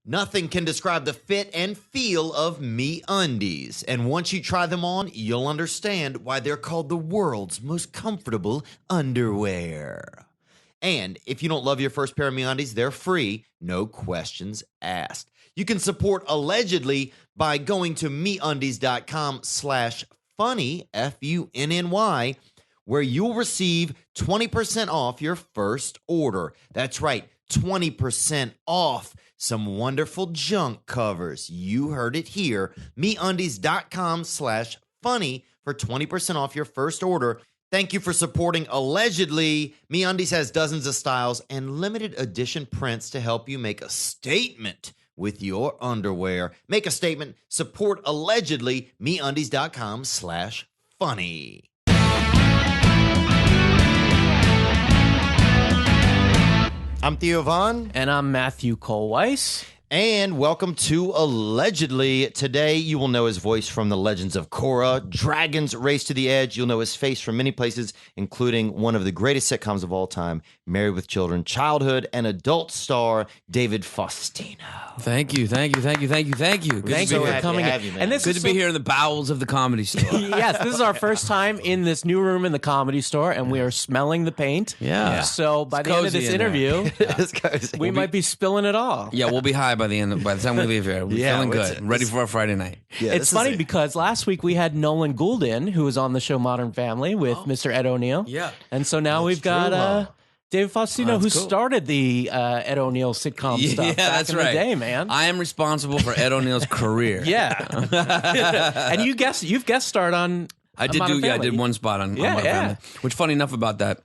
Nothing can describe the fit and feel of MeUndies. And once you try them on, you'll understand why they're called the world's most comfortable underwear. And if you don't love your first pair of MeUndies, they're free, no questions asked. You can support Allegedly by going to MeUndies.com/funny, Funny, where you'll receive 20% off your first order. That's right, 20% off some wonderful junk covers. You heard it here. MeUndies.com/funny for 20% off your first order. Thank you for supporting Allegedly. MeUndies has dozens of styles and limited edition prints to help you make a statement with your underwear. Make a statement. Support Allegedly. MeUndies.com/funny. I'm Theo Vaughn. And I'm Matthew Cole Weiss. And welcome to Allegedly. Today, you will know his voice from the Legends of Korra, Dragons Race to the Edge. You'll know his face from many places, including one of the greatest sitcoms of all time, Married with Children, childhood and adult star, David Faustino. Thank you. Thank you for coming in. And This good to be here in the bowels of the Comedy Store. Yes, this is our first time in this new room in the Comedy Store, and we are smelling the paint. Yeah. So by the end of this interview, we might be spilling it all. Yeah, we'll be high by the time we leave here. We're feeling good. Ready for our Friday night. Yeah, it's funny because last week we had Nolan Gould in, who was on the show Modern Family with Mr. Ed O'Neill. Yeah. And so now we've got David Faustino, who started the Ed O'Neill sitcom stuff back in the day, man. I am responsible for Ed O'Neill's career. Yeah. And you've guest starred on I did one spot on Modern Family. Which, funny enough about that,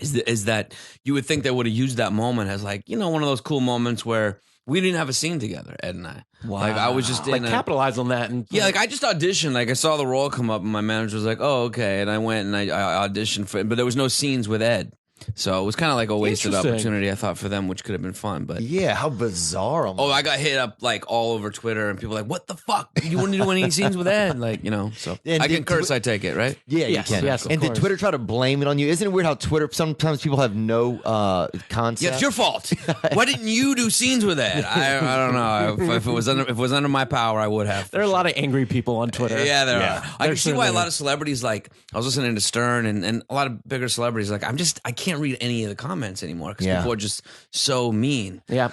is that you would think they would have used that moment as like, one of those cool moments where we didn't have a scene together, Ed and I. Wow. Like, I was just capitalize on that. And I just auditioned. Like, I saw the role come up, and my manager was like, "Oh, okay." And I went and I auditioned for it, but there was no scenes with Ed. So it was kind of like a wasted opportunity, I thought, for them, which could have been fun. But yeah, how bizarre. I got hit up like all over Twitter, and people were like, "What the fuck? You wouldn't do any scenes with Ed?" Like, so and I can curse, I take it, right? Yeah, you can. Yes, and did Twitter try to blame it on you? Isn't it weird how Twitter, sometimes people have no concept? Yeah, it's your fault. Why didn't you do scenes with Ed? I don't know. If it was under my power, I would have. There are a lot of angry people on Twitter. Yeah, there are. I can see why a lot of celebrities, like, I was listening to Stern and a lot of bigger celebrities, like, I can't read any of the comments anymore because people are just so mean. Yeah.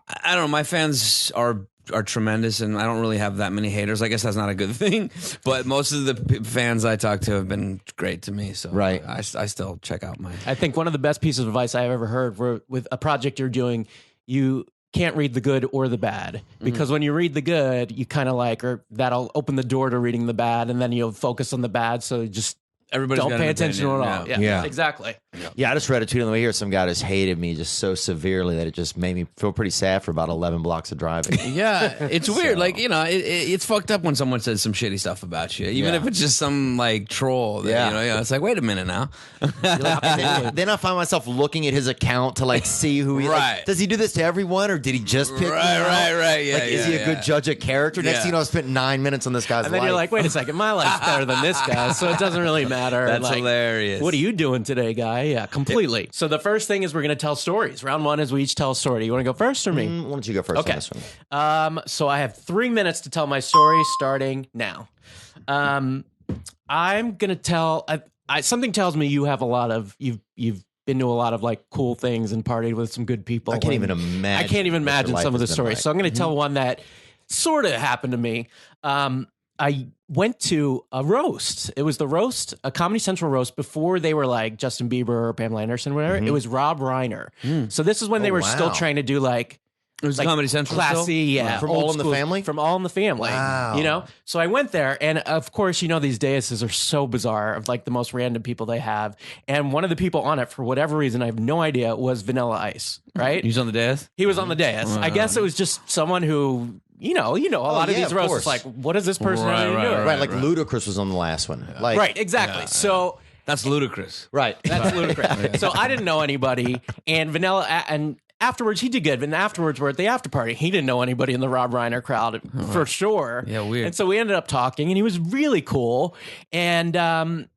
I don't know. My fans are tremendous, and I don't really have that many haters. I guess that's not a good thing, but most of the fans I talk to have been great to me. So right. I still check out my. I think one of the best pieces of advice I've ever heard with a project you're doing, you can't read the good or the bad, because when you read the good, you kind of that'll open the door to reading the bad, and then you'll focus on the bad. So just Everybody's don't pay attention at all. Yeah. Exactly. Yeah, I just read a tweet on the way here. Some guy just hated me just so severely that it just made me feel pretty sad for about 11 blocks of driving. Yeah, it's weird. Like, it's fucked up when someone says some shitty stuff about you, even if it's just some like troll. That, it's like, wait a minute now. then I find myself looking at his account to like see who he right. Does he do this to everyone, or did he just pick me out? Right. Yeah, is he a good judge of character? Next thing you know, I spent 9 minutes on this guy's life. And then you're like, wait a second, my life's better than this guy, so it doesn't really matter. That's hilarious. What are you doing today, guy? Yeah, completely. So the first thing is we're going to tell stories. Round one is we each tell a story. You want to go first or me? Why don't you go first okay. on this one? So I have 3 minutes to tell my story starting now. I'm going to tell... something tells me you have a lot of... You've been to a lot of like cool things and partied with some good people. I can't even imagine some of the stories. So I'm going to tell one that sort of happened to me. I went to a roast. It was the roast, a Comedy Central roast before they were like Justin Bieber or Pamela Anderson or whatever. It was Rob Reiner. So this is when they were still trying to do like... It was like Comedy Central classy, still? yeah. From All in the Family? From All in the Family. Wow. So I went there, and of course, these daises are so bizarre, of like the most random people they have. And one of the people on it, for whatever reason, I have no idea, was Vanilla Ice, right? He was on the dais? He was on the dais. I guess it was just someone who... a lot of these roasts, it's like, what is this person really doing? Right, like Ludacris was on the last one. Like, right, exactly. So... That's ludicrous. Right. That's ludicrous. So I didn't know anybody, and Vanilla... and afterwards, he did good. And afterwards, we're at the after party. He didn't know anybody in the Rob Reiner crowd for sure. Yeah, weird. And so we ended up talking, and he was really cool. And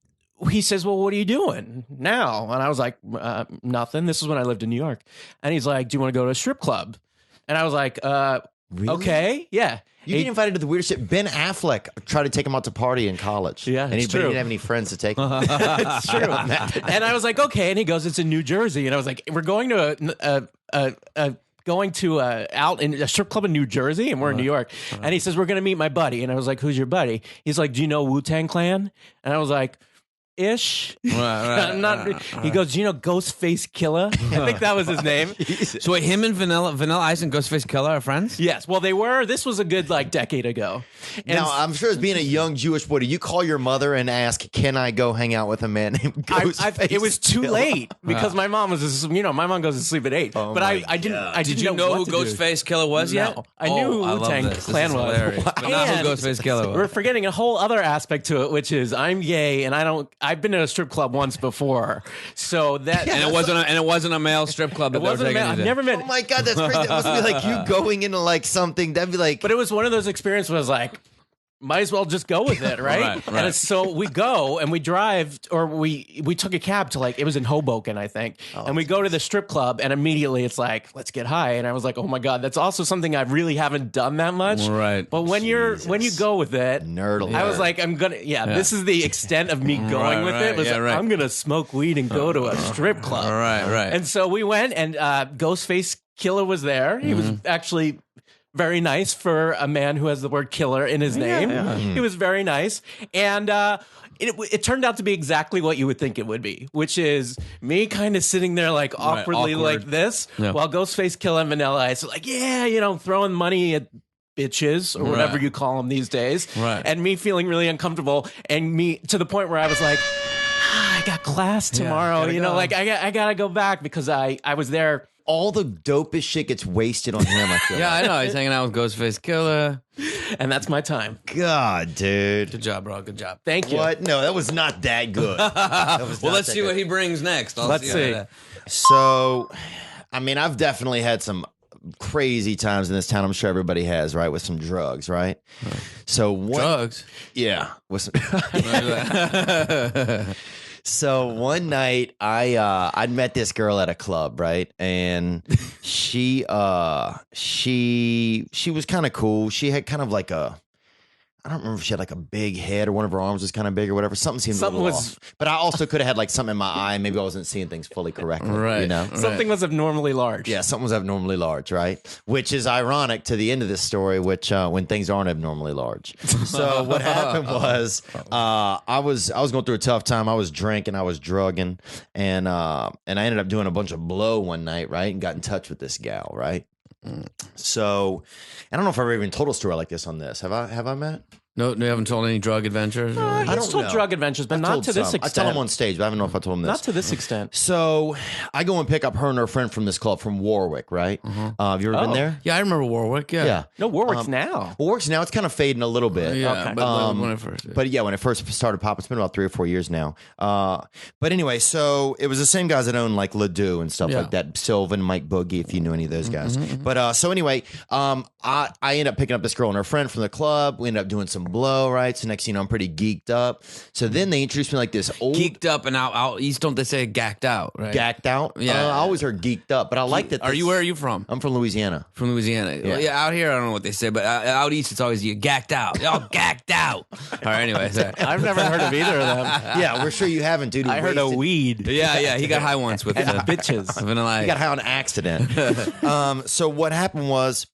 he says, well, what are you doing now? And I was like, nothing. This is when I lived in New York. And he's like, do you want to go to a strip club? And I was like, Really? okay, yeah. You get invited to the weirdest shit. Ben Affleck tried to take him out to party in college. Yeah, and it's but true. he didn't have any friends to take him. It's true. And I was like, okay. And he goes, it's in New Jersey. And I was like, we're going to out in a strip club in New Jersey, and we're in New York. And he says, we're going to meet my buddy. And I was like, who's your buddy? He's like, do you know Wu-Tang Clan? And I was like, ish. I'm not. He goes, do you know Ghostface Killer? I think that was his name. So wait, him and Vanilla Ice and Ghostface Killer are friends? Yes. Well, they were. This was a good decade ago. And Now, I'm sure as being a young Jewish boy, do you call your mother and ask, can I go hang out with a man named Ghostface it was too Killer? late because my mom was, my mom goes to sleep at 8. But I didn't. Did you know who Ghostface Killer was yet? No. I knew who Wu-Tang Clan was. Hilarious. But not who And Ghostface Killer was. We're forgetting a whole other aspect to it, which is I'm gay and I've been in a strip club once before, so that And it wasn't a male strip club. That it wasn't. I've never been. Oh my God, that's crazy. That must be like you going into like something. That'd be like. But it was one of those experiences where I was like, might as well just go with it, right? Right. And so we go and we drive, or we took a cab to it was in Hoboken, I think. And we go to the strip club, and immediately it's like, let's get high. And I was like, oh my God, that's also something I really haven't done that much. Right. But when you go with it, Nerd alert. I was like, this is the extent of me going with it. Was I'm gonna smoke weed and go to a strip club. Right. And so we went, and Ghostface Killer was there. He was actually very nice for a man who has the word killer in his name. He was very nice. And it turned out to be exactly what you would think it would be, which is me kind of sitting there awkwardly awkward. like this, while Ghostface Killer and Vanilla Ice are throwing money at bitches or whatever you call them these days. Right. And me feeling really uncomfortable, and me to the point where I was like, I got class tomorrow. I gotta go back because I was there. all the dopest shit gets wasted on him. I feel Yeah, like. I know. He's hanging out with Ghostface Killer. And that's my time. God, dude. Good job, bro. Good job. Thank you. What? No, that was not that good. Well, let's see what he brings next. Let's see. So, I mean, I've definitely had some crazy times in this town. I'm sure everybody has, right? With some drugs, right? So Drugs? Yeah. With some, so one night I'd met this girl at a club, right? And she was kind of cool. She had kind of like I don't remember if she had like a big head or one of her arms was kind of big or whatever. Something seemed a little off. But I also could have had like something in my eye. Maybe I wasn't seeing things fully correctly. Right. You know? Something was abnormally large. Yeah, something was abnormally large, right? Which is ironic to the end of this story, which when things aren't abnormally large. So what happened was I was going through a tough time. I was drinking, I was drugging, and I ended up doing a bunch of blow one night, right? And got in touch with this gal, right? So I don't know if I've ever even told a story like this on this. Have I, Matt? No, you haven't told any drug adventures? I don't told know. drug adventures, but I've not told to this some. extent. I tell them on stage, but I don't know if I told them this. Not to this extent. So I go and pick up her and her friend from this club from Warwick, right? Have you ever been there? Yeah, I remember Warwick. Yeah. No, Warwick's now. Warwick's now, it's kind of fading a little bit. Yeah, Okay. but when I first did. But yeah, when it first started popping, it's been about 3 or 4 years now. But anyway, so it was the same guys that own like Ledoux and stuff Yeah. like that. Sylvan, Mike Boogie, if you knew any of those guys. But so anyway, I ended up picking up this girl and her friend from the club. We ended up doing some blow, right? So next thing you know, I'm pretty geeked up. So then they introduced me like this old Geeked up and out east, don't they say gacked out, right? gacked out. Yeah. I always heard geeked up, but I like that. Where are you from? I'm from Louisiana. From Louisiana. Yeah. Yeah, out here, I don't know what they say, but out east, it's always you gacked out. Oh, gacked out. All right, anyway. Sorry. I've never heard of either of them. Yeah, we're sure you haven't, dude. I heard a weed. Yeah, he got high once with Bitches. Vanilla Ice. He got high on accident. So what happened was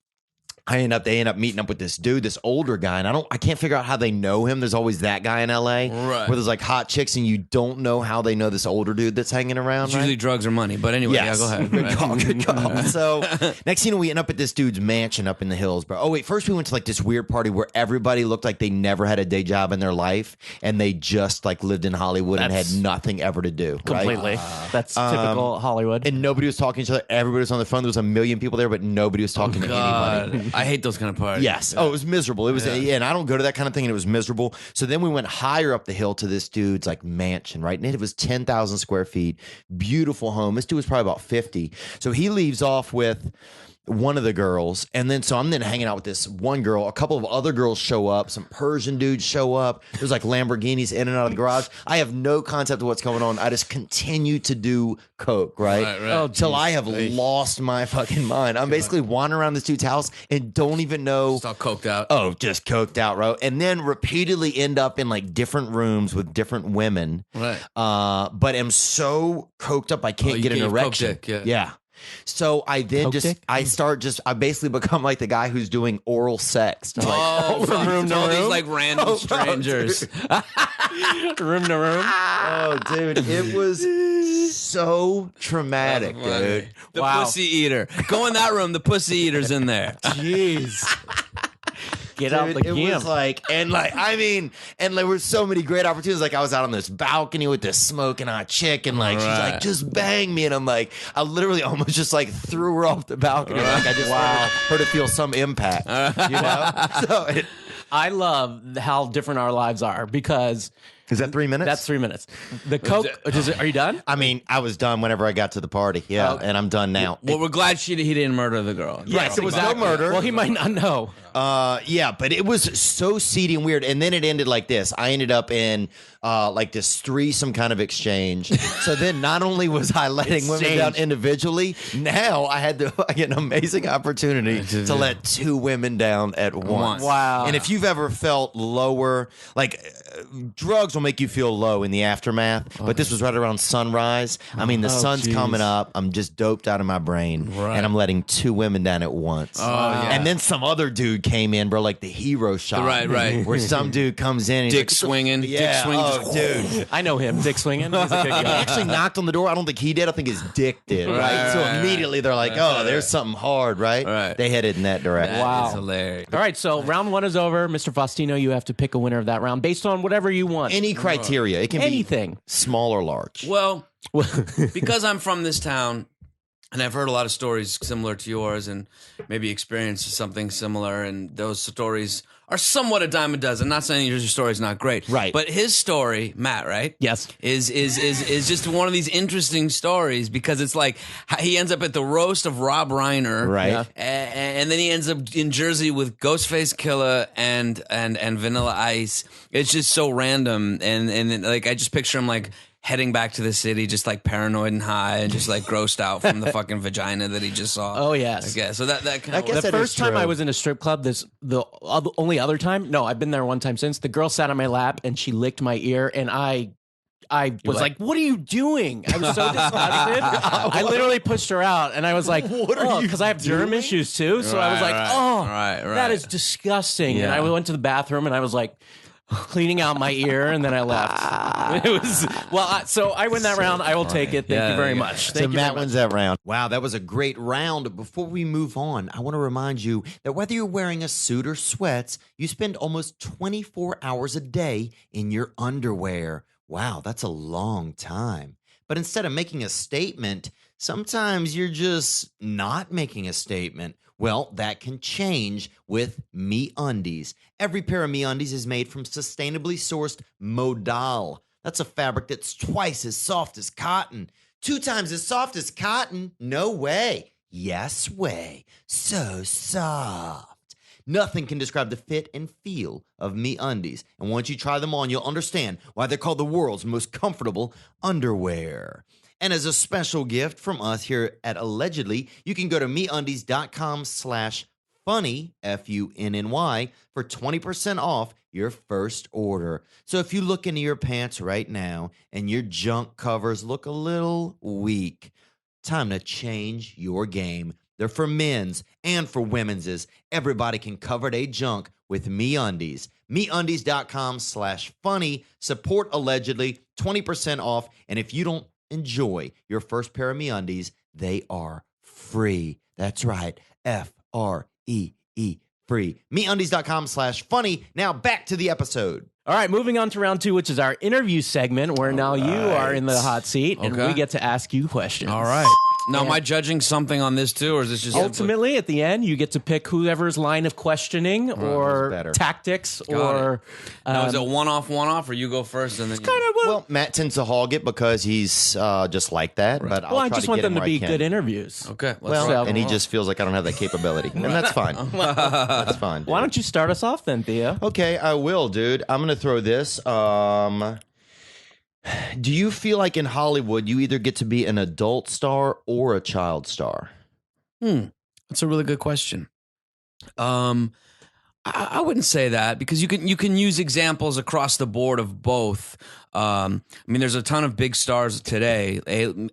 they end up meeting up with this dude, this older guy, and I can't figure out how they know him. There's always that guy in LA, Right. where there's like hot chicks, and you don't know how they know this older dude that's hanging around. It's right? usually drugs or money, but anyway, Yes. yeah, go ahead. Good call, good call. So next thing you know, we end up at this dude's mansion up in the hills, bro. Oh wait, first we went to like this weird party where everybody looked like they never had a day job in their life, and they just like lived in Hollywood and had That's nothing ever to do. Right? Completely. That's typical Hollywood. And nobody was talking to each other. Everybody was on the phone. There was a million people there, but nobody was talking to anybody. God, I hate those kind of parties. Yes. Oh, it was miserable. It was, and I don't go to that kind of thing, and it was miserable. So then we went higher up the hill to this dude's like mansion, right? And it was 10,000 square feet, beautiful home. This dude was probably about 50. So he leaves off with one of the girls. And then so I'm then hanging out with this one girl. A couple of other girls show up. Some Persian dudes show up. There's like Lamborghinis in and out of the garage. I have no concept of what's going on. I just continue to do coke, right? Till I have lost my fucking mind. I'm basically wandering around this dude's house and don't even know. Just all coked out. Oh, just coked out, bro. And then repeatedly end up in like different rooms with different women. Right. But am so coked up I can't get an erection. Yeah. So I then I basically become like the guy who's doing oral sex. From room to room. These like random strangers. Room to room. Oh, dude, it was so traumatic, dude. The pussy eater. Go in that room. The pussy eater's in there. Jeez. Get out the It was like, and there were so many great opportunities. Like I was out on this balcony with this smoking hot chick, and like she's like, just bang me, and I'm like, I literally almost just like threw her off the balcony. Like I just wanted her to feel some impact, you know. So I love how different our lives are because. Is that 3 minutes? That's 3 minutes. The coke. Are you done? I mean, I was done whenever I got to the party. Yeah, and I'm done now. Well, we're glad he didn't murder the girl. Yes, it was no murder. Well, he might not know. Yeah, but it was so seedy and weird. And then it ended like this. I ended up in like this threesome kind of exchange. So then not only was I letting women down individually, now I had an amazing opportunity to let two women down at once. Wow. And if you've ever felt lower, like drugs will make you feel low in the aftermath, but this was right around sunrise. I mean, the sun's coming up. I'm just doped out of my brain, and I'm letting two women down at once. And then some other dude came in, bro, like the hero shot. Right. Where some dude comes in. And Dick swinging. Yeah. Dick swinging. Oh, dude. I know him, Dick swinging. He's a good He guy. actually knocked on the door. I don't think he did. I think his dick did. Right. So immediately they're like, oh, there's something hard, right? Right. They headed in that direction. That is hilarious. All right, so round one is over. Mr. Faustino, you have to pick a winner of that round based on whatever you want. Any criteria. It can Anything. be small or large. Well, because I'm from this town, and I've heard a lot of stories similar to yours, and maybe experienced something similar, and those stories are somewhat a dime a dozen. Not saying your story's not great, right? But his story, Matt, right? Yes, is just one of these interesting stories because it's like he ends up at the roast of Rob Reiner, right? And then he ends up in Jersey with Ghostface Killah and Vanilla Ice. It's just so random, and like I just picture him like heading back to the city, just like paranoid and high, and just like grossed out from the fucking vagina that he just saw. Oh yes, okay. So that kind of. The first time I was in a strip club, the only other time. No, I've been there one time since. The girl sat on my lap and she licked my ear, and I was like, "What are you doing?" I was so disgusted. I literally pushed her out, and I was like, "What are you?" Because I have germ issues too. So I was like, that is disgusting." Yeah. And I went to the bathroom, and I was like, cleaning out my ear, and then I left. It was so I win that round. I will take it. Thank you very much. So Matt wins that round. Wow, that was a great round. Before we move on, I want to remind you that whether you're wearing a suit or sweats, you spend almost 24 hours a day in your underwear. Wow, that's a long time. But instead of making a statement, sometimes you're just not making a statement. Well, that can change with MeUndies. Every pair of MeUndies is made from sustainably sourced modal. That's a fabric that's twice as soft as cotton. 2 times as soft as cotton? No way. Yes way. So soft. Nothing can describe the fit and feel of MeUndies. And once you try them on, you'll understand why they're called the world's most comfortable underwear. And as a special gift from us here at Allegedly, you can go to MeUndies.com/funny, FUNNY, for 20% off your first order. So if you look into your pants right now and your junk covers look a little weak, time to change your game. They're for men's and for women's. Everybody can cover their junk with MeUndies. MeUndies.com/funny. Support Allegedly, 20% off. And if you don't enjoy your first pair of MeUndies, they are free. That's right. FREE, free. MeUndies.com/funny. Now back to the episode. All right, moving on to round 2, which is our interview segment, where now you are in the hot seat, and we get to ask you questions. All right. Now, am I judging something on this too, or is this just Ultimately, at the end, you get to pick whoever's line of questioning or tactics or. Now, is it one off, or you go first and then? Well, Matt tends to hog it because he's just like that. But I just want them to be good interviews. Okay. And he just feels like I don't have that capability, and that's fine. That's fine. Why don't you start us off then, Theo? Okay, I will, dude. I'm gonna throw this. Do you feel like in Hollywood you either get to be an adult star or a child star? That's a really good question. I wouldn't say that, because you can use examples across the board of both. I mean, there's a ton of big stars today,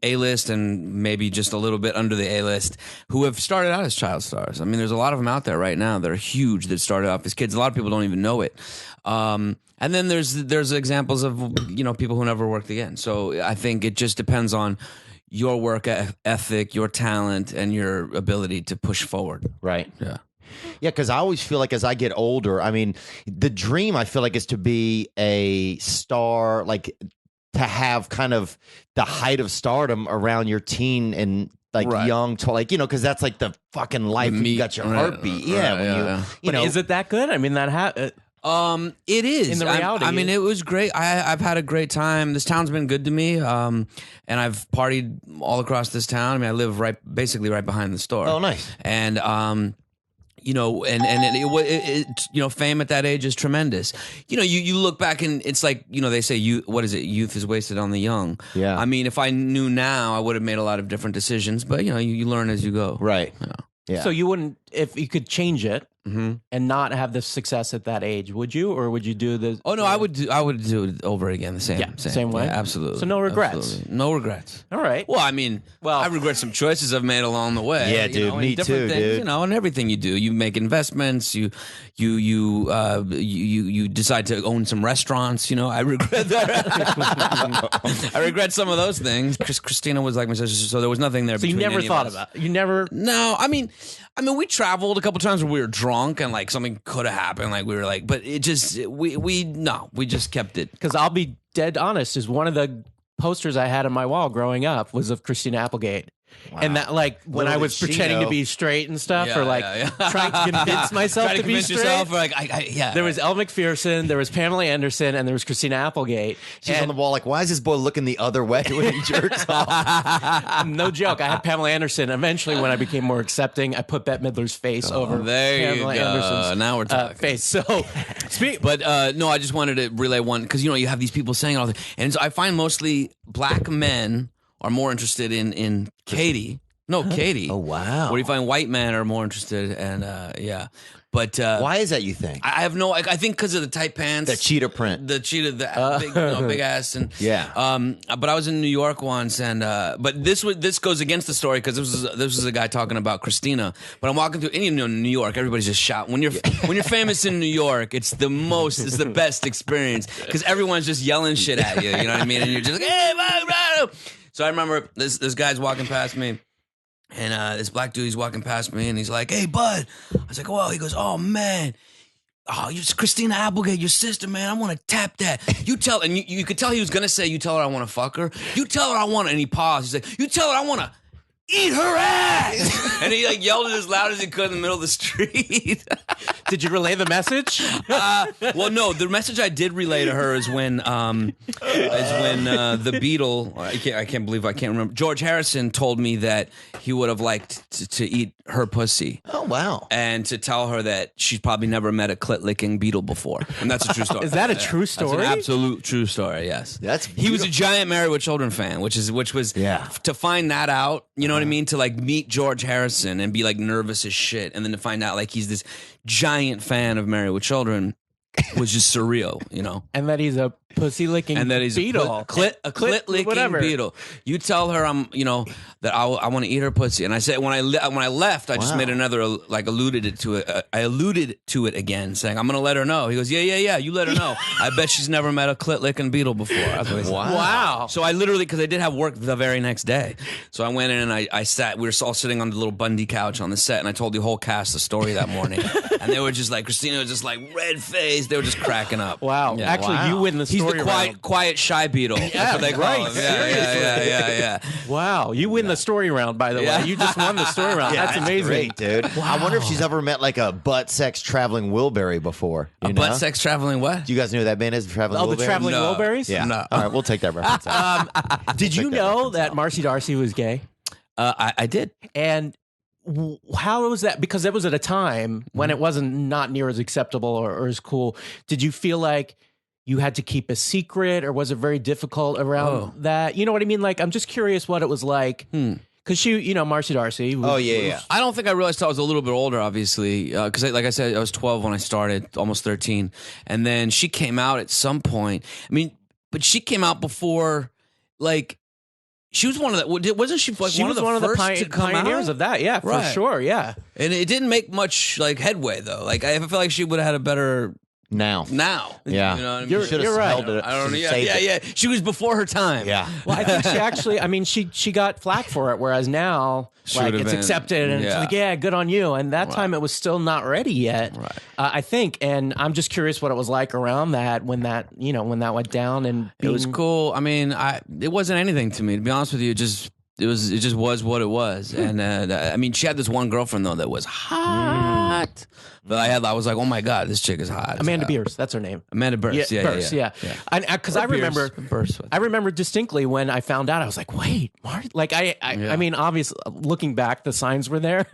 A-list and maybe just a little bit under the A-list, who have started out as child stars. I mean, there's a lot of them out there right now that are huge that started off as kids. A lot of people don't even know it. And then there's examples of, people who never worked again. So I think it just depends on your work ethic, your talent, and your ability to push forward. Right. Yeah. Yeah, because I always feel like as I get older, I mean, the dream I feel like is to be a star, like to have kind of the height of stardom around your teen and young to because that's like the fucking life. You got your heartbeat. But is it that good? I mean, it is. In the reality, I mean, it was great. I've had a great time. This town's been good to me, and I've partied all across this town. I mean, I live basically right behind the store. Oh, nice. And fame at that age is tremendous. You look back and it's like, they say youth is wasted on the young. Yeah. I mean, if I knew now, I would have made a lot of different decisions. But you learn as you go. Right. Yeah. So you wouldn't, if you could change it and not have the success at that age, would you, or would you do the? Oh no, I would do it over again. The same way. Yeah, absolutely. So no regrets. Absolutely. No regrets. All right. Well, I mean, I regret some choices I've made along the way. Yeah, dude. Me too, things, dude. And everything you do, you make investments. You decide to own some restaurants. I regret that. I regret some of those things. Christina was like my sister, so there was nothing there. So you never thought about it. You never. No, I mean, we traveled a couple times where we were drunk and like something could have happened. Like we were like, but it just we just kept it. Because I'll be dead honest, is one of the posters I had on my wall growing up was of Christina Applegate. Wow. And that, when I was pretending to be straight and stuff, or trying to convince myself to be straight. Yourself, or there was Elle McPherson, there was Pamela Anderson, and there was Christina Applegate. She's on the wall, why is this boy looking the other way when he jerks off? No joke. I had Pamela Anderson. Eventually, when I became more accepting, I put Bette Midler's face over Pamela Anderson's now we're talking. face. So, but no, I just wanted to relay one, because you have these people saying all this, and so I find mostly black men are more interested in Katie. No, Katie. Oh, wow. Where you find white men are more interested, and But why is that, you think? I have no. I think because of the tight pants, the cheetah print, big ass, and yeah. But I was in New York once, and but this goes against the story, because this was a guy talking about Christina. But I'm walking through, New York, everybody's just shouting. When you're famous in New York, it's the best experience, because everyone's just yelling shit at you. You know what I mean? And you're just like, hey, blah. So I remember this guy's walking past me. And this black dude, he's walking past me, and he's like, "Hey, bud." I was like, "Well," he goes, "Oh man, you're Christina Applegate, your sister, man. I want to tap that. You tell," and you could tell he was gonna say, "You tell her I want to fuck her. You tell her I want," and he paused. He's like, "You tell her I want to eat her ass," and he yelled it as loud as he could in the middle of the street. Did you relay the message? Well, no. The message I did relay to her is when the Beatle, I can't believe I can't remember. George Harrison told me that he would have liked to eat her pussy. Oh, wow. And to tell her that she's probably never met a clit-licking Beatle before. And that's a true story. Is that a true story? That's an absolute true story, yes. That's He was a giant Married with Children fan, which was to find that out, you know what I mean? To meet George Harrison and be nervous as shit, and then to find out he's this giant fan of Married with Children was just surreal, And that he's a pussy-licking Beatle. A clit-licking Beatle. You tell her that I want to eat her pussy. And I said, when I left, I just made another, alluded to it again, saying, I'm going to let her know. He goes, yeah, you let her know. I bet she's never met a clit-licking Beatle before. That's what he said. Wow. So I literally, because I did have work the very next day. So I went in and I sat, we were all sitting on the little Bundy couch on the set, and I told the whole cast the story that morning. And they were just Christina was just red-faced. They were just cracking up. Wow. Yeah. Actually, you win the story. story round. quiet shy beetle. That's what they call him. Yeah. Wow, you win the story round, by the way. You just won the story round. Yeah, that's amazing. Great, dude. I wonder if she's ever met like a butt sex traveling Wilbury before. You know? Butt sex traveling what? Do you guys know who that band is? The Traveling Oh, Wilburys? the Traveling No. Wilburys? Yeah. No. All right, we'll take that reference out. Did you Check that know reference that out. Marcy Darcy was gay? I did. And how was that? Because that was at a time when it wasn't not near as acceptable or as cool. Did you feel like you had to keep a secret, or was it very difficult around that? You know what I mean? Like, I'm just curious what it was like. Because Marcy Darcy. Yeah. I don't think I realized till I was a little bit older, obviously, because like I said, I was 12 when I started, almost 13, and then she came out at some point. I mean, but she came out before, like, she was one of the. Wasn't she like She one was of the one of the first to come pioneers out? of that. Yeah, for Right. sure. Yeah. And it didn't make much like headway though. Like I feel like she would have had a better Now. You Yeah. know what I mean? You're Should've right. held it. I don't know. Should've saved it. Yeah. She was before her time. Yeah. Well, I think she actually, I mean, she got flack for it, whereas now, like, Should've it's been. accepted and it's Yeah. like, yeah, good on you. And that time it was still not ready yet, I think. And I'm just curious what it was like around that when that went down. And It was cool. I mean, it wasn't anything to me, to be honest with you. It just was what it was. And I mean, she had this one girlfriend though that was hot. But I was like, oh my god, this chick is hot. Amanda Beers, that's her name. Amanda Burst. Yeah. Burst, yeah. Because I remember, I remember distinctly when I found out, I was like, wait, Marty? Like, I mean, obviously, looking back, the signs were there.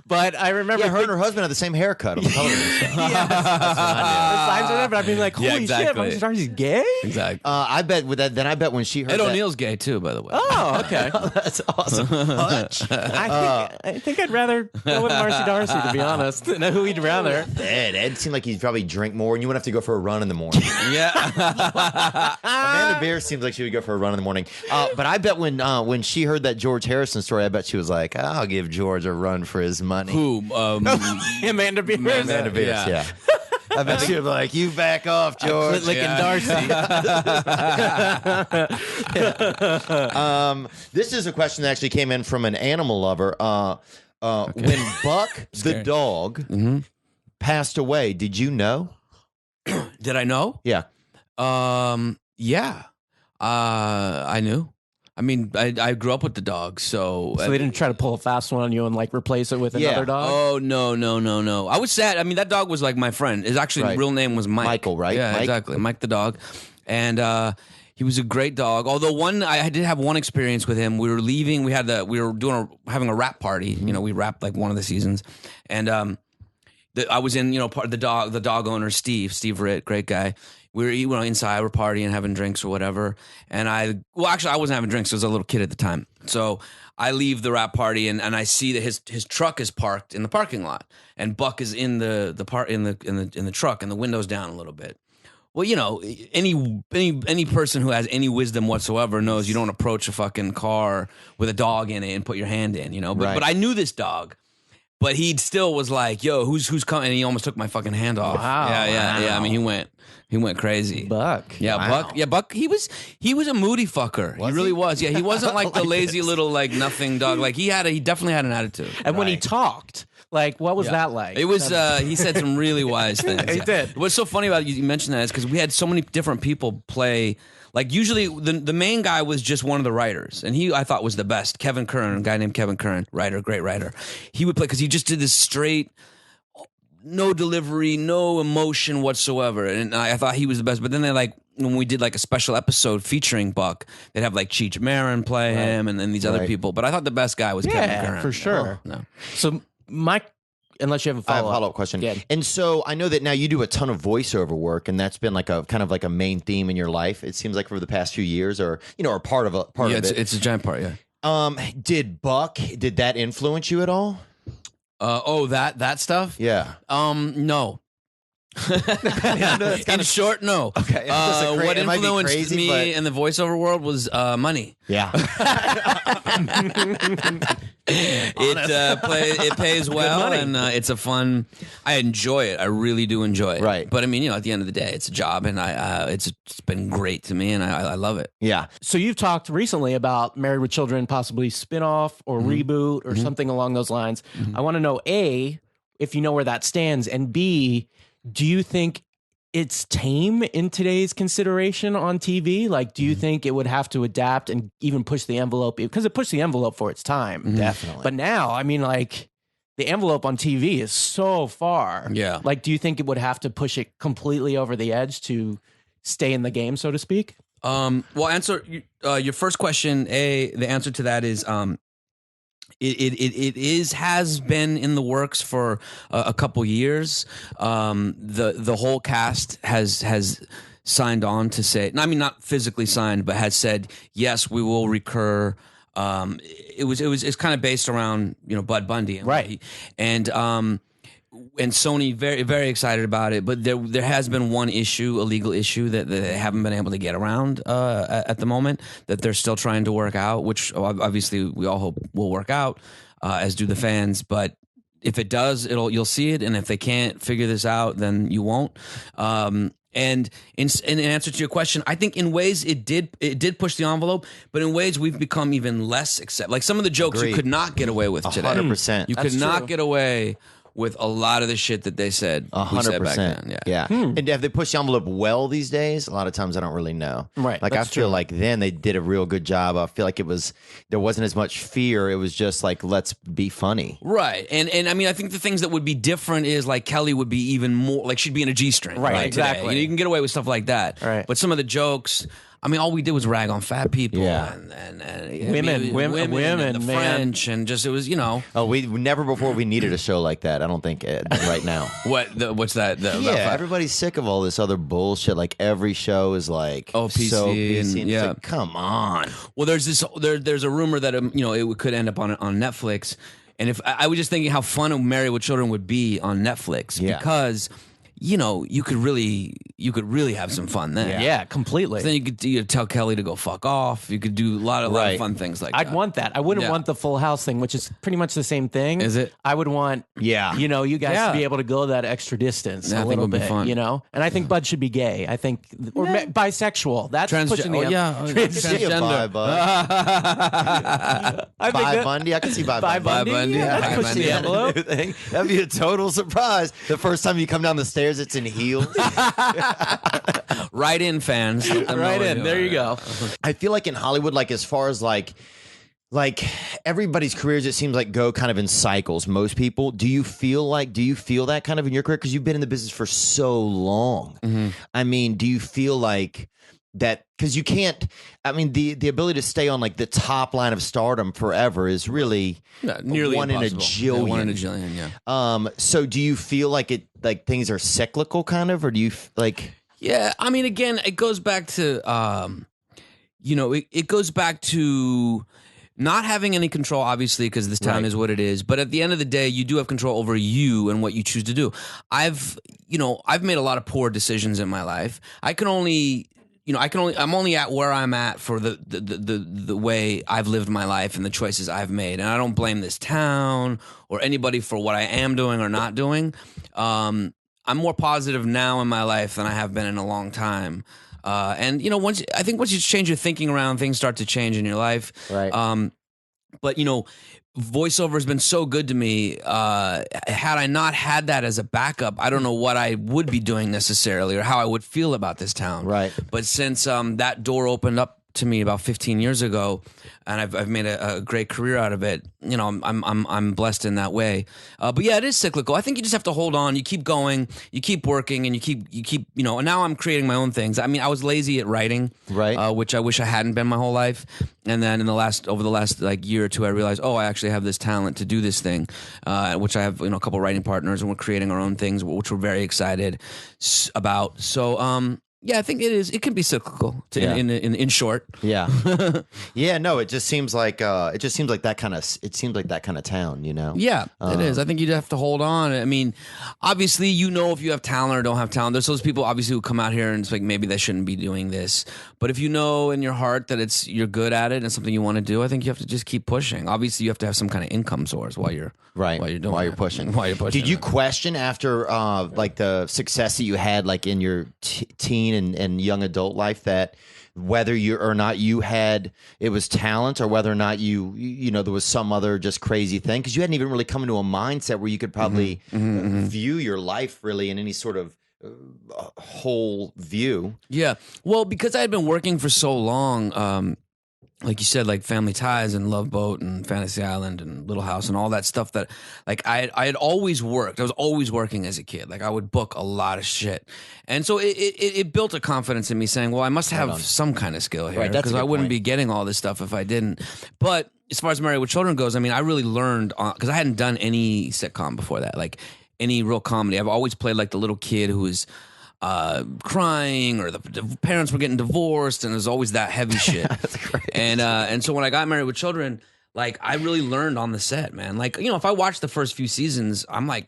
But I remember. Yeah, her and her husband had the same haircut on the television show. The signs were there, but I'd be like, holy shit, Marcy Darcy's gay? Exactly. I bet with that. Then I bet when she heard Ed that, O'Neill's gay too, by the way. Oh, okay. that's awesome. Hutch. I think I'd rather go with Marcy Darcy, to be honest. Know who we'd rather. Ed seemed like he'd probably drink more, and you wouldn't have to go for a run in the morning. Yeah. Amanda Beers seems like she would go for a run in the morning. But I bet when she heard that George Harrison story, I bet she was like, "I'll give George a run for his money." Who? Amanda Beers. Amanda Beers, yeah. I bet she was like, "You back off, George." Darcy. This is a question that actually came in from an animal lover. When Buck the dog passed away, did you know? Did I know? Yeah. Yeah. I knew. I mean, I grew up with the dog, so So they didn't try to pull a fast one on you and like replace it with Yeah. another dog? Oh no! I was sad. I mean, that dog was like my friend. His actually Right. real name was Mike. Michael, right? Yeah, Mike? exactly. Mike the dog, and he was a great dog. Although I did have one experience with him. We were leaving. We were having a rap party. You know, we rapped like one of the seasons, and I was in part of the dog owner Steve Ritt, great guy. We were inside, we're partying, having drinks or whatever. And I wasn't having drinks. I was a little kid at the time. So I leave the rap party and I see that his truck is parked in the parking lot, and Buck is in the truck, and the window's down a little bit. Well, any person who has any wisdom whatsoever knows you don't approach a fucking car with a dog in it and put your hand in, Right. But I knew this dog. But he still was like, "Yo, who's coming?" And he almost took my fucking hand off. Wow. Yeah. I mean, he went crazy. Buck. Yeah, Wow. Buck. Yeah, Buck. He was a moody fucker. He really was. Yeah, he wasn't like the lazy little like nothing dog. Like he definitely had an attitude. And when he talked, like, what was that like? It was. He said some really wise things. He did. What's so funny about you mentioned that is because we had so many different people play. Like usually the main guy was just one of the writers, and I thought was the best. Kevin Curran, a guy named Kevin Curran, great writer. He would play because he just did this straight, no delivery, no emotion whatsoever, and I thought he was the best. But then when we did like a special episode featuring Buck, they'd have like Cheech Marin play him, and then these other people. But I thought the best guy was Kevin Curran. for sure. No. So, Mike, unless you have a I have a follow-up. follow-up question. Yeah. And so I know that now you do a ton of voiceover work, and that's been like a kind of like a main theme in your life. It seems like for the past few years, or part of Yeah, it. it's a giant part. Yeah. Did that influence you at all? That stuff. Yeah. No. In short, no. Okay. What It might be influenced crazy, me but- in the voiceover world was money. Yeah. It pays well, money. and it's a fun. I enjoy it. I really do enjoy it. Right. But I mean, at the end of the day, it's a job, and it's been great to me, and I love it. Yeah. So you've talked recently about Married with Children, possibly spin-off or reboot or something along those lines. I want to know, A, if you know where that stands, and B, do you think it's tame in today's consideration on TV? Like, do you think it would have to adapt and even push the envelope? Because it pushed the envelope for its time. Definitely. But now, I mean, like, the envelope on TV is so far. Yeah. Like, do you think it would have to push it completely over the edge to stay in the game, so to speak? Well, answer your first question. The answer to that is it has been in the works for a couple years. The whole cast has signed on to say, I mean, not physically signed, but has said yes, we will recur. It's kind of based around Bud Bundy, Right. And Sony very, very excited about it, but there has been one issue, a legal issue that they haven't been able to get around at the moment, that they're still trying to work out, which obviously we all hope will work out, as do the fans. But if it does, you'll see it, and if they can't figure this out, then you won't. And in answer to your question, I think in ways it did push the envelope, but in ways we've become even less accepted. Like some of the jokes you could not get away with today. 100%. You could not get away with a lot of the shit that they said. 100%. Back then. Yeah. And have they pushed the envelope well these days? A lot of times I don't really know. Right, Like that's I feel true. like then they did a real good job. I feel like there wasn't as much fear. It was just like, let's be funny. Right. And I mean, I think the things that would be different is like Kelly would be even more, like she'd be in a G-string. Right, today. exactly. You can get away with stuff like that. Right. But some of the jokes, I mean, all we did was rag on fat people and Women, and the man. French, and just it was Oh, we never before we needed a show like that. I don't think right now. what's that? Everybody's sick of all this other bullshit. Like every show is like PC so PC. and- And it's yeah. like, come on. Well, there's a rumor that it could end up on Netflix, and if I was just thinking how fun Married with Children would be on Netflix because you could really have some fun then. Yeah, completely. Then you could tell Kelly to go fuck off. You could do a lot of fun things like that. I'd want that. I wouldn't want the Full House thing, which is pretty much the same thing. Is it? I would want, you guys to be able to go that extra distance Yeah, I a think little it would be bit, fun. And I think Bud should be gay. I think, or bisexual. That's pushing the Bye, Bud. I think Bye, that- Bundy. I can see Bye, Bye Bundy. Bundy. Yeah, That's Bye pushing Bundy. the envelope. That'd be a total surprise. The first time you come down the stairs, it's in heels. Right in, fans. Let them know Right what in. you There are. you go. I feel like in Hollywood, like as far as like everybody's careers, it seems like go kind of in cycles. Most people, do you feel that kind of in your career? Because you've been in the business for so long. I mean, do you feel like that? Because you can't. I mean, the ability to stay on like the top line of stardom forever is really Nearly one in a impossible. jillion. Yeah, 1 in a jillion. Yeah. So do you feel like things are cyclical, kind of, or do you like? Yeah, I mean, again, it goes back to, it goes back to not having any control, obviously, because this town is what it is. But at the end of the day, you do have control over you and what you choose to do. I've made a lot of poor decisions in my life. I'm only at where I'm at for the way I've lived my life and the choices I've made. And I don't blame this town or anybody for what I am doing or not doing. I'm more positive now in my life than I have been in a long time. And once you change your thinking around, things start to change in your life. Right. But voiceover has been so good to me. Had I not had that as a backup, I don't know what I would be doing necessarily or how I would feel about this town. Right. But since that door opened up to me about 15 years ago, and I've made a great career out of it. I'm blessed in that way. But yeah, it is cyclical. I think you just have to hold on. You keep going. You keep working, and you keep. And now I'm creating my own things. I mean, I was lazy at writing, Right. Which I wish I hadn't been my whole life. And then over the last like year or two, I realized, I actually have this talent to do this thing, which I have a couple writing partners, and we're creating our own things, which we're very excited about. So yeah, I think it is. It can be cyclical. In short. Yeah. Yeah. No, it just seems like that kind of. It seems like that kind of town. Yeah, it is. I think you'd have to hold on. I mean, obviously, if you have talent or don't have talent. There's those people obviously who come out here and it's like maybe they shouldn't be doing this. But if you know in your heart that you're good at it and it's something you want to do, I think you have to just keep pushing. Obviously, you have to have some kind of income source while you're pushing. Did you question after like the success that you had like in your teen and young adult life that whether you or not you had it was talent or whether or not there was some other just crazy thing because you hadn't even really come into a mindset where you could probably view your life really in any sort of whole view. Yeah. Well, because I had been working for so long, like you said, like Family Ties and Love Boat and Fantasy Island and Little House and all that stuff that, like, I had always worked. I was always working as a kid. Like, I would book a lot of shit. And so it built a confidence in me saying, well, I must have some kind of skill here Right, that's a because good I wouldn't point. be getting all this stuff if I didn't. But as far as Married with Children goes, I mean, I really learned because I hadn't done any sitcom before that, like any real comedy. I've always played like the little kid who was crying, or the parents were getting divorced, and there's always that heavy shit. That's great. And so when I got Married with Children, like I really learned on the set, man. Like, you know, if I watched the first few seasons, I'm like,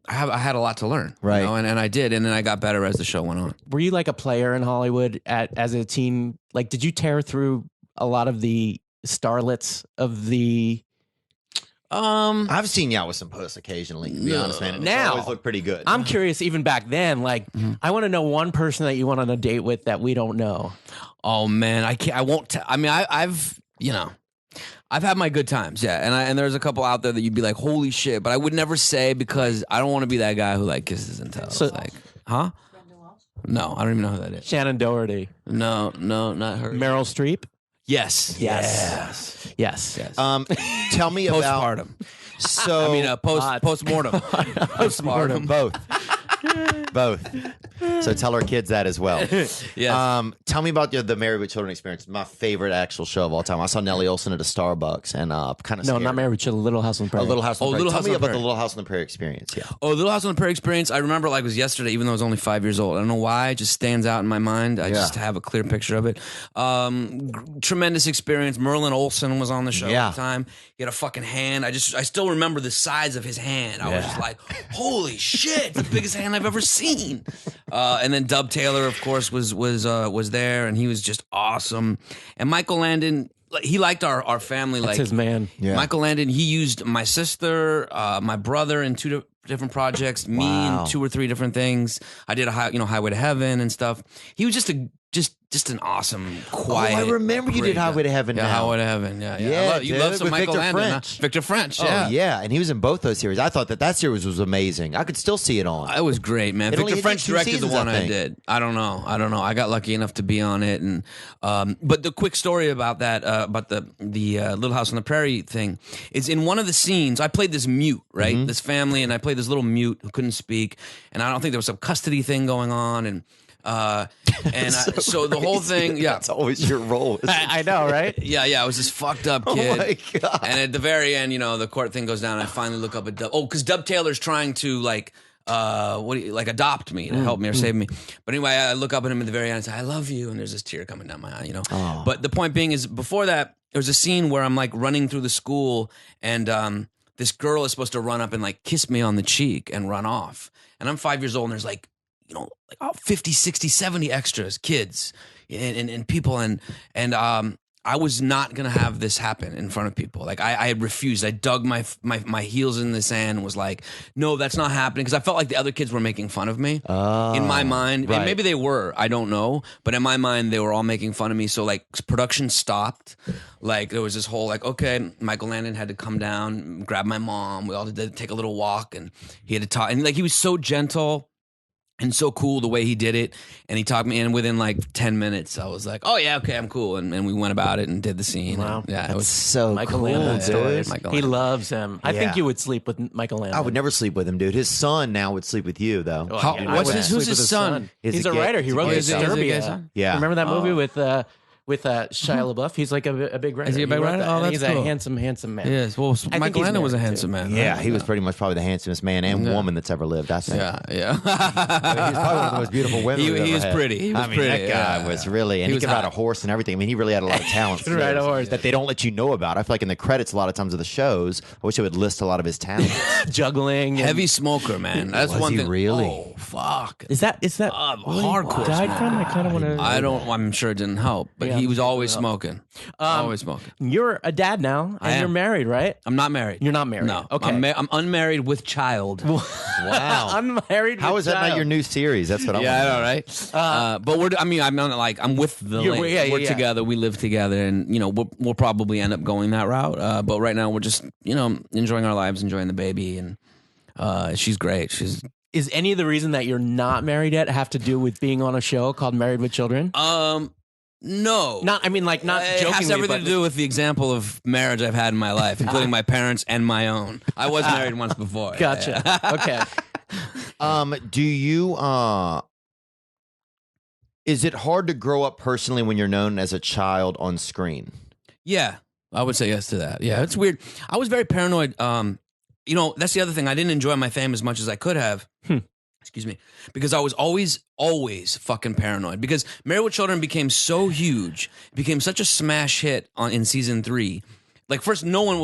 I had a lot to learn, Right. You know? And I did, and then I got better as the show went on. Were you like a player in Hollywood as a teen? Like, did you tear through a lot of the starlets of the? I've seen you out with some puss occasionally, to be honest, man. And it's Now- always look pretty good. I'm curious, even back then, like, I want to know one person that you went on a date with that we don't know. Oh man, I can't. I won't. I mean, I've you know, I've had my good times, yeah. And there's a couple out there that you'd be like, holy shit, but I would never say because I don't want to be that guy who like kisses and tells. So- Like, huh? No, I don't even know who that is. Shannon Doherty, No, not her. Meryl Streep. Yes. Yes. Tell me about. Postpartum. So I mean, postmortem. postmortem, both. So tell our kids that as well. Yes. Tell me about the Married with Children experience. My favorite actual show of all time. I saw Nellie Olson at a Starbucks, and kind of No, not Married with Children. Little House on the Prairie. Little House on the Prairie. Little Tell House me on the about the Prairie. Little House on the Prairie experience. Yeah. Oh, Little House on the Prairie experience. I remember like it was yesterday, even though I was only 5 years old. I don't know why. It just stands out in my mind. I just have a clear picture of it. Tremendous experience. Merlin Olsen was on the show at the time. He had a fucking hand. I still remember the size of his hand. I was just like, holy shit, it's the biggest hand I've ever seen. And then Dub Taylor, of course, was there, and he was just awesome. And Michael Landon, he liked our family. That's like his man. Yeah. Michael Landon, he used my sister, my brother in two different projects, me in 2 or 3 different things. I did Highway to Heaven and stuff. He was just an awesome, quiet. I remember you great did Highway to Heaven. Yeah, now. Highway to Heaven. Yeah. Yeah, You dude, love some with Michael Victor Landon, French. huh? Victor French. Oh yeah, and he was in both those series. I thought that series was amazing. I could still see it on. It was great, man. It only Victor did French 2 directed seasons, the one I I think. did. I don't know. I got lucky enough to be on it, and but the quick story about that, about the Little House on the Prairie thing, is in one of the scenes. I played this mute, right? Mm-hmm. This family, and I played this little mute who couldn't speak, and I don't think there was some custody thing going on, and so the whole thing, yeah. That's always your role. I know, right? Yeah, I was this fucked up Oh kid. my God. And at the very end, the court thing goes down, and I finally look up at Dub. Oh, because Dub Taylor's trying to adopt me to help me or save me. But anyway, I look up at him at the very end and say, "I love you," and there's this tear coming down my eye. But the point being is, before that, there was a scene where I'm like running through the school, and this girl is supposed to run up and like kiss me on the cheek and run off, and I'm 5 years old, and there's like 50, 60, 70 extras, kids and people. And I was not going to have this happen in front of people. Like I had refused. I dug my heels in the sand and was like, no, that's not happening. Because I felt like the other kids were making fun of me in my mind. right. And maybe they were, I don't know. But in my mind, they were all making fun of me. So like production stopped. Like there was this whole like, okay, Michael Landon had to come down, grab my mom. We all had to take a little walk, and he had to talk. And like he was so gentle and so cool the way he did it. And he talked me in within like 10 minutes. I was like, oh yeah, okay, I'm cool. And we went about it and did the scene. Wow. And, yeah, it That's was so Michael cool, Landon dude. stories. Michael He Landon. loves him. I think Yeah. you would sleep with Michael Landon. I would never sleep with him, dude. His son now would sleep with you, though. Well, How- I what's would his- sleep who's with his son? Is He's it a gay? writer. He Is it wrote gay Is he a gay Disturbia. son? Yeah. Remember that movie with Shia LaBeouf? He's like a big writer. Is he a big wrote writer? that, Oh, and that's he's cool. a handsome man. Yes. Well, think Michael he's Landon was a married, handsome too. man. Yeah, right? he was pretty much probably the handsomest man and woman that's ever lived. I think. Yeah. He was probably one of the most beautiful women. we've He ever was had. pretty. He was I mean, pretty, that guy yeah. was really, and He he, was could ride a hot. horse and everything. I mean, he really had a lot of talents. Could ride a too, horse. that they don't let you know about. I feel like in the credits, a lot of times of the shows, I wish they would list a lot of his talents. Juggling. and- Heavy smoker, man. That's Was one he thing. really? Oh, fuck. Is that what he hardcore died smoker. from? I kind of want to. I'm sure it didn't help, but Yeah, he was I'm sure always it didn't smoking. Always smoking. You're a dad now, I and you're am. married, right? I'm not married. You're not married. No. Okay. I'm unmarried with child. Wow. Unmarried. How with is that not child. your new series? That's what I Yeah, I want. know, right? But I'm not like I'm with the You're- lady. yeah, We're yeah. together. We live together, and we'll probably end up going that route. But right now we're just enjoying our lives, enjoying the baby, and she's great. She's Is any of the reason that you're not married yet have to do with being on a show called Married with Children? No. Not jokingly. It has everything to do with the example of marriage I've had in my life, including my parents and my own. I was married once before. Gotcha. Okay. Do you is it hard to grow up personally when you're known as a child on screen? Yeah, I would say yes to that. Yeah, it's weird. I was very paranoid. That's the other thing. I didn't enjoy my fame as much as I could have. Excuse me. Because I was always fucking paranoid. Because Married with Children became so huge, became such a smash hit in season 3. Like, first, no one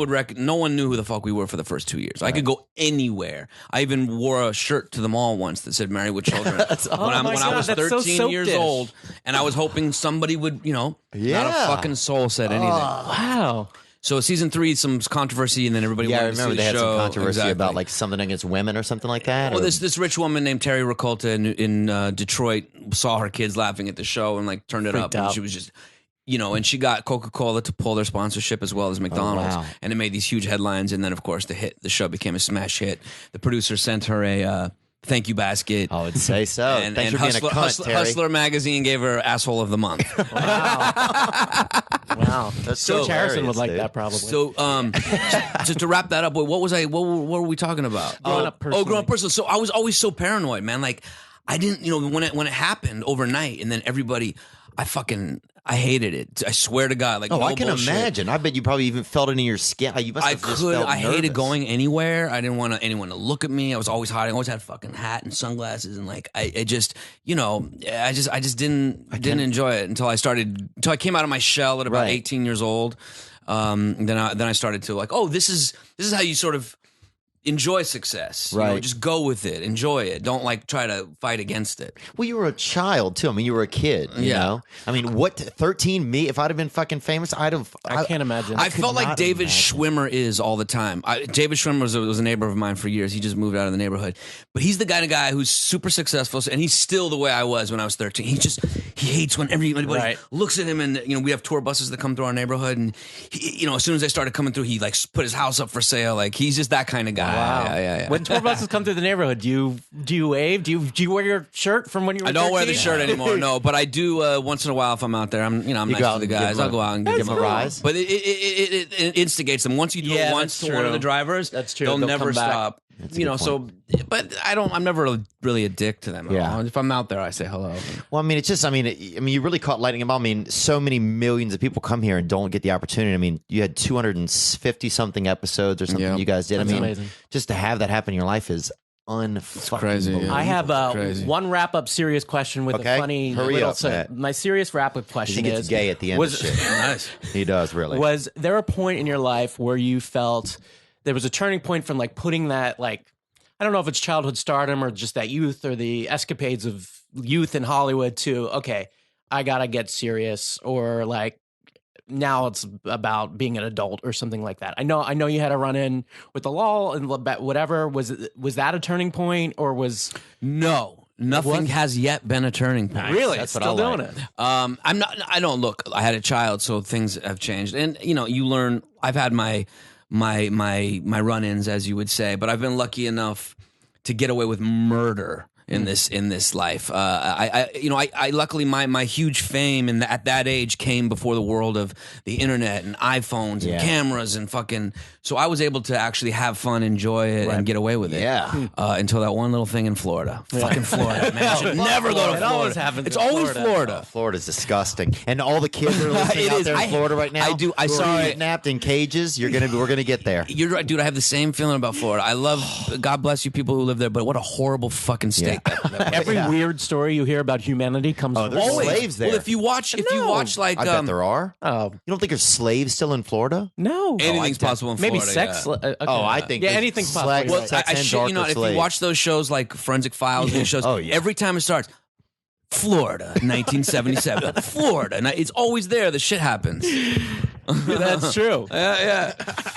knew who the fuck we were for the first 2 years. Right. I could go anywhere. I even wore a shirt to the mall once that said Married with Children when I was 13 years old, and I was hoping somebody would, not a fucking soul said anything. Wow. So season 3, some controversy, and then everybody I wanted to see remember the they had show. some controversy Exactly. about like something against women or something like that. Well, this rich woman named Terry Ricolta in Detroit saw her kids laughing at the show and like turned it up, and she was just, and she got Coca-Cola to pull their sponsorship as well as McDonald's, and it made these huge headlines. And then, of course, the show became a smash hit. The producer sent her a thank you basket. I would say so. And Thanks for being a cunt, Terry. Hustler magazine gave her asshole of the month. Wow. That's George Harrison would like dude. that probably. So, just to wrap that up, what were we talking about? Growing up personally. Growing up personally. So I was always so paranoid, man. Like, I didn't, when it happened overnight, and then everybody, I hated it. I swear to God. Like, I can imagine. I bet you probably even felt it in your skin. You must have just felt I hated nervous. going anywhere. I didn't want anyone to look at me. I was always hiding. I always had a fucking hat and sunglasses, and like I just didn't enjoy it until I came out of my shell at about 18 years old. Then I started to like, this is how you sort of enjoy success. Right. Just go with it. Enjoy it. Don't like try to fight against it. Well, you were a child too. I mean, you were a kid. You know. I mean, 13? Me? If I'd have been fucking famous, I can't imagine. I felt like David Schwimmer is all the time. David Schwimmer was a neighbor of mine for years. He just moved out of the neighborhood, but he's the kind of guy who's super successful, and he's still the way I was when I was 13. He hates when everybody looks at him, and we have tour buses that come through our neighborhood, and as soon as they started coming through, he like put his house up for sale. Like, he's just that kind of guy. Wow. Yeah. When tour buses come through the neighborhood, do you wave? Do you wear your shirt from when you were 13? I don't wear the shirt anymore, no. But I do once in a while if I'm out there. I'm nice to the guys. I'll go out and give them a rise. But it instigates them. Once you do it once to one of the drivers, that's true. They'll never stop. But I'm never really a dick to them at all. If I'm out there, I say hello. Well, I mean, it's just, you really caught lightning in a bottle. I mean, so many millions of people come here and don't get the opportunity. I mean, you had 250 something episodes or something you guys did. That's amazing. Just to have that happen in your life is crazy. unfucking I have one wrap-up serious question with a funny Hurry up, Matt. My serious wrap-up question he gets is gay at the end of shit. Nice. He does, really. Was there a point in your life where you felt there was a turning point from like putting that, like, I don't know if it's childhood stardom or just that youth or the escapades of youth in Hollywood to, okay, I gotta get serious, or like now it's about being an adult or something like that? I know you had a run in with the law and whatever. Was that a turning point, or was nothing has yet been a turning point? Really? That's what Still I like. doing it. I don't look. I had a child, so things have changed, and you learn. I've had my run-ins, as you would say, but I've been lucky enough to get away with murder in this life. I luckily my huge fame at that age came before the world of the internet and iPhones and cameras and fucking. So I was able to actually have fun, enjoy it, and get away with it. Yeah. Until that one little thing in Florida. Fucking Florida, man. I should never go to Florida. It always happens. It's in always Florida. Florida's disgusting, and all the kids that are listening out there in Florida right now. I who saw are it. kidnapped in cages. We're gonna get there. You're right, dude. I have the same feeling about Florida. I love. God bless you, people who live there. But what a horrible fucking state. Every weird story you hear about humanity comes from there's Florida. slaves there. Well, if you watch like I bet there are. Oh, You don't think there's slaves still in Florida? no. anything's possible in Maybe Florida. sex. yeah. Okay. Oh, I think yeah, there's anything's possible. sex- You're Well, right. sex I and shit you darker not. If slaves. you watch those shows like Forensic Files and shows, Oh, yeah. every time it starts, Florida, 1977, Florida, and it's always there. The shit happens. That's true. Yeah.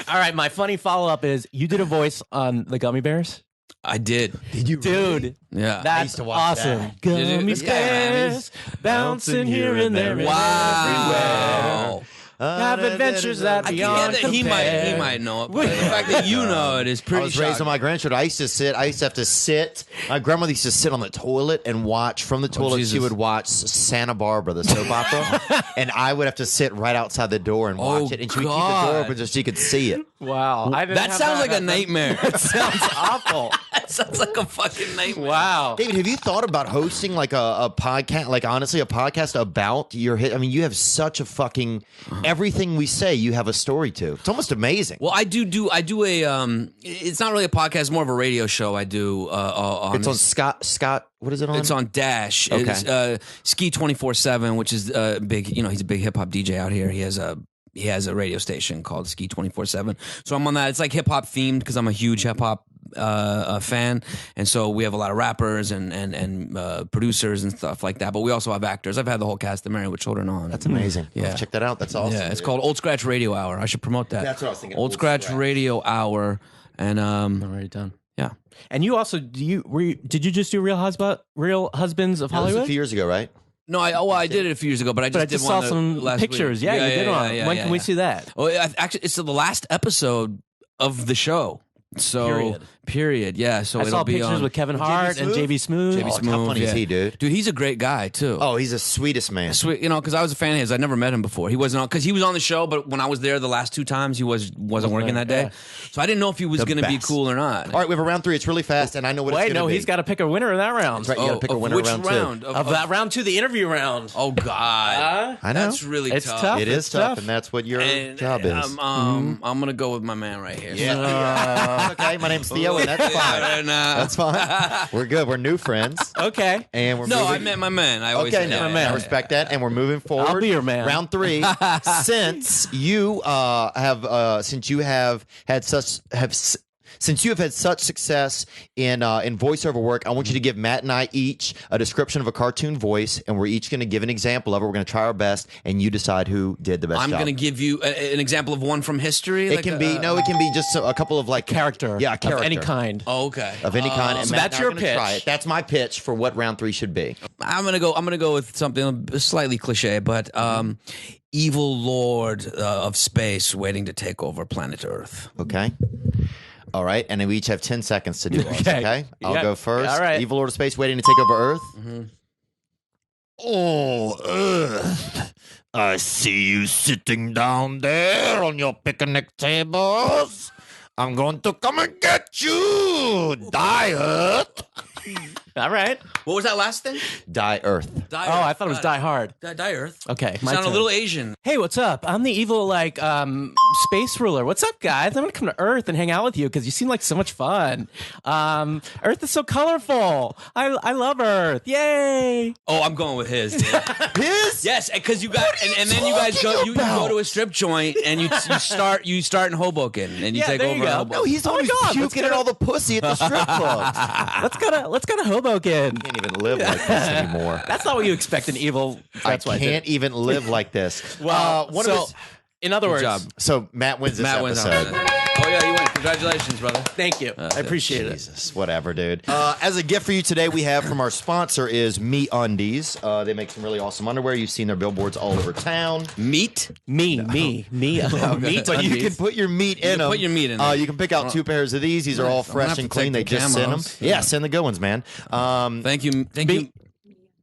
All right, my funny follow-up is you did a voice on the Gummy Bears? I did. Did you, Dude, Yeah. that's used to watch awesome. that. Gummy This guy, man, Bears, bouncing here and there. and Wow. Have adventures that I beyond get that he compare. might know it, but the fact that you know it is pretty. I was raised on my grandchildren. I used to have to sit. My grandmother used to sit on the toilet and watch from the toilet. Jesus. She would watch Santa Barbara, the soap opera, and I would have to sit right outside the door and watch it. And she would keep the God. door open so she could see it. Wow. That sounds like a nightmare. That sounds awful. That sounds like a fucking nightmare. Wow. David, have you thought about hosting like a podcast, like honestly a podcast about your hit? I mean, you have such a fucking everything we say, you have a story to. It's almost amazing. Well, I do a it's not really a podcast, it's more of a radio show I do on It's on Scott. What is it on? It's on Dash. Okay. It's Ski 24/7, which is big, he's a big hip hop DJ out here. He has a radio station called Ski 24/7. So I'm on that. It's like hip hop themed because I'm a huge hip hop fan, and so we have a lot of rappers and producers and stuff like that. But we also have actors. I've had the whole cast of Married with Children on. That's amazing. Yeah. Check that out. That's awesome. Yeah, it's called Old Scratch Radio Hour. I should promote that. That's what I was thinking. Old Scratch Radio Hour, and Already done. yeah. And you also did you just do Real Husbands of That was a Hollywood? few years ago, right? No, I did it a few years ago, but I just But I did just one saw some last pictures. week. Yeah, you did one. yeah, When yeah, can we yeah. see that? Oh, actually, it's the last episode of the show. So period. Yeah. So I it'll saw be pictures on with Kevin Hart and JB Smooth. JB Oh, Smooth. how funny is he, dude? Dude, he's a great guy too. Oh, he's the sweetest man. Sweet, because I was a fan of his. I never met him before. He wasn't on because he was on the show, but when I was there the last two times, he wasn't working that day. Yeah. So I didn't know if he was The going to be best. cool or not. All right, we have a round 3. It's really fast, and I know what it's Wait, going to no, be. he's got to pick a winner in that round. That's right, you got to pick a Of winner which round 2. round? Of that round 2, the interview round. Oh God, I know. that's really It's tough. tough. It It's is tough, tough. and that's what your And, job is. I'm gonna go with my man right here. Yeah. Okay, my name's Theo, and that's fine. And, That's fine. We're good. We're new friends, okay. and we're no, moving. I meant my man. I always Okay, say no, that. I respect that, and we're moving forward. I'll be your man. Round 3. Since you Since you have had such success in voiceover work, I want you to give Matt and I each a description of a cartoon voice, and we're each going to give an example of it. We're going to try our best, and you decide who did the best I'm job. going to give you an example of one from history. It can be it can be just a couple of like Character. Yeah, a character Of any kind. Oh, okay. of any kind. And so Matt that's and I are your gonna Try pitch. it. That's my pitch for what round 3 should be. I'm gonna go with something slightly cliche, but evil lord of space waiting to take over planet Earth. Okay. All right, and then we each have 10 seconds to do this. Okay, I'll Yeah. go first. All right. Evil Lord of Space waiting to take over Earth. Oh, Earth! I see you sitting down there on your picnic tables. I'm going to come and get you. Die, Earth. All right. What was that last thing? Die, Earth. Die Oh, I thought it was Die Hard. Die Earth. Okay. You sound a little Asian. Hey, what's up? I'm the evil, space ruler. What's up, guys? I'm going to come to Earth and hang out with you because you seem like so much fun. Earth is so colorful. I love Earth. Yay. Oh, I'm going with his. Dude. His? Yes, because you got and then you guys go you go to a strip joint and you start in Hoboken and you Yeah, take there over you go. Hoboken. No, he's always God, let's puking at all the pussy at the strip clubs. Let's go to Hoboken. Can't even live like this anymore. That's not what you expect an evil. That's I why can't even live like this. Well, one so, of his, in other words, job. so Matt wins this Matt wins episode. on that. Oh yeah, you win. Congratulations, brother. thank you. I appreciate it. Jesus, whatever, dude. As a gift for you today, we have from our sponsor is MeUndies. They make some really awesome underwear. You've seen their billboards all over town. Meat? Me. Meat, but you can put your meat in them. put your meat in there. You can pick out 2 pairs of these. These are all I'm gonna fresh have and to clean. They take the just send them. camos. Yeah, send the good ones, man. Thank you.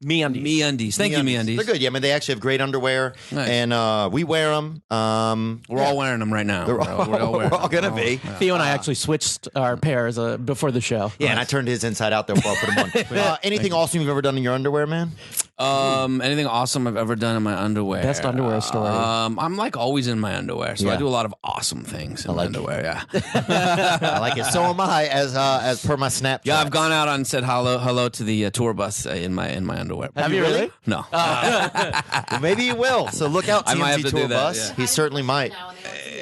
Me undies. MeUndies. Thank you, MeUndies. They're good. Yeah, I mean, they actually have great underwear, Nice. and we wear them. We're all wearing them right now. We're all gonna be. Theo and I actually switched our pairs before the show. Yeah, and I turned his inside out there before I put them on. Anything awesome you've ever done in your underwear, man? Anything awesome I've ever done in my underwear? Best underwear story. I'm like always in my underwear, so Yeah. I do a lot of awesome things in my underwear. Yeah, I like it. So am I, as per my Snapchat. yeah. I've gone out and said hello to the tour bus in my underwear. Have you really? No. Well, maybe he will. So look out, I might have TMZ to Tour do that, Bus. yeah. He certainly might.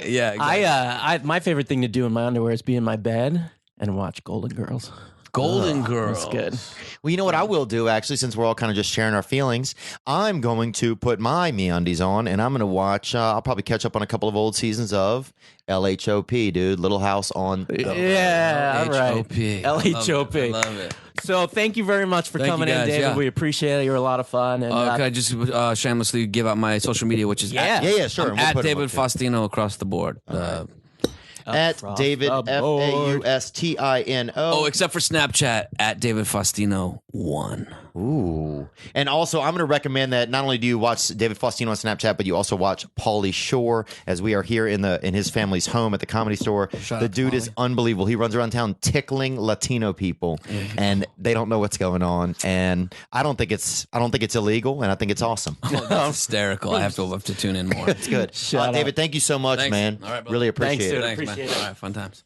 Yeah. Exactly. My favorite thing to do in my underwear is be in my bed and watch Golden Girls. Golden Girls. That's good. Well, you know what I will do, actually, since we're all kind of just sharing our feelings? I'm going to put my MeUndies on, and I'm going to watch, I'll probably catch up on a couple of old seasons of LHOP, dude. Little House on the... Yeah, all right. LHOP. I love it. So thank you very much for Thank you, coming in, guys. David. Yeah. We appreciate it. You were a lot of fun. And Can I just shamelessly give out my social media, which is Yeah. Yeah, sure. I'm We'll at put 'em David up, too. Faustino across the board. At Across David, the board. Faustino. Oh, except for Snapchat, at David Faustino 1. Ooh. And also, I'm going to recommend that not only do you watch David Faustino on Snapchat, but you also watch Pauly Shore, as we are here in his family's home at the Comedy Store. The dude is unbelievable. He runs around town tickling Latino people, and they don't know what's going on. And I don't think it's illegal, and I think it's awesome. Oh, that's hysterical. I have to tune in more. It's good. Shout out. David, thank you so much, Thanks. man. All right, brother. Really appreciate Thanks, it. dude. Thanks, Appreciate man. it. All right, fun times.